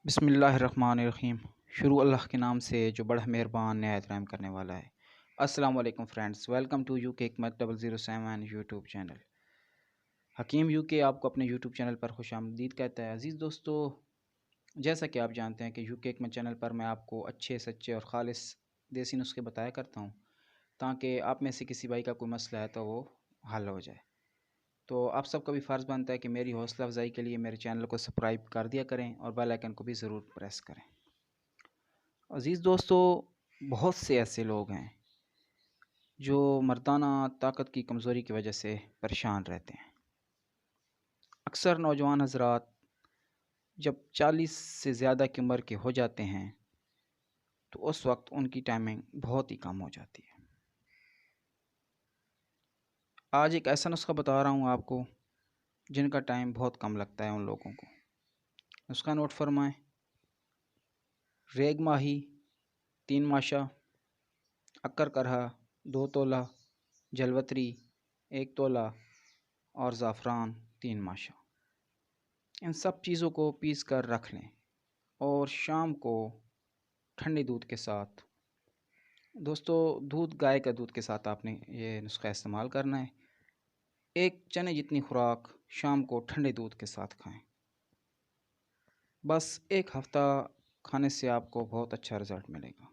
बिस्मिल्लाहिर्रहमानिर्रहीम। शुरू अल्लाह के नाम से जो बड़ा मेहरबान नहायत रहम करने वाला है। अस्सलाम वालेकुम फ्रेंड्स, वेलकम टू यूके हिकमत 007 यूट्यूब चैनल। हकीम यूके आपको अपने यूट्यूब चैनल पर खुशामदीद कहता है। अज़ीज़ दोस्तों, जैसा कि आप जानते हैं कि यूके हिकमत चैनल पर मैं आपको अच्छे सच्चे और ख़ालिस देसी नुस्खे बताया करता हूँ, ताकि आप में से किसी भाई का कोई मसला है तो वो हल हो जाए। तो आप सबका भी फ़र्ज़ बनता है कि मेरी हौसला अफ़ज़ाई के लिए मेरे चैनल को सब्सक्राइब कर दिया करें और बेल आइकन को भी ज़रूर प्रेस करें। अज़ीज़ दोस्तों, बहुत से ऐसे लोग हैं जो मर्दाना ताकत की कमज़ोरी की वजह से परेशान रहते हैं। अक्सर नौजवान हज़रात जब 40 से ज़्यादा की उम्र के हो जाते हैं तो उस वक्त उनकी टाइमिंग बहुत ही कम हो जाती है। आज एक ऐसा नुस्खा बता रहा हूँ आपको जिनका टाइम बहुत कम लगता है उन लोगों को। नुस्खा नोट फरमाएं। रेग माही 3 माशा, अक्कर करहा 2 तोला, जलवतरी 1 तोला और ज़ाफ़रान 3 माशा। इन सब चीज़ों को पीस कर रख लें और शाम को ठंडे दूध के साथ, दोस्तों दूध गाय का दूध के साथ आपने ये नुस्खा इस्तेमाल करना है। एक चने जितनी खुराक शाम को ठंडे दूध के साथ खाएं। बस एक हफ़्ता खाने से आपको बहुत अच्छा रिज़ल्ट मिलेगा।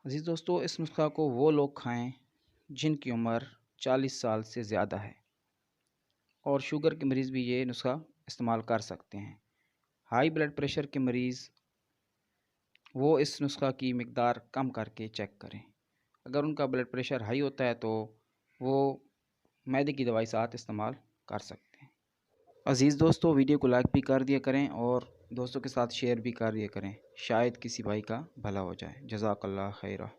अज़ीज़ दोस्तों, इस नुस्खा को वो लोग खाएं जिनकी उम्र 40 साल से ज़्यादा है और शुगर के मरीज़ भी ये नुस्खा इस्तेमाल कर सकते हैं। हाई ब्लड प्रेशर के मरीज़ वो इस नुस्खा की मिकदार कम करके चेक करें। अगर उनका ब्लड प्रेशर हाई होता है तो वो मैदे की दवाई साथ इस्तेमाल कर सकते हैं। अज़ीज़ दोस्तों, वीडियो को लाइक भी कर दिया करें और दोस्तों के साथ शेयर भी कर दिया करें, शायद किसी भाई का भला हो जाए। जज़ाकल्लाह खैरा।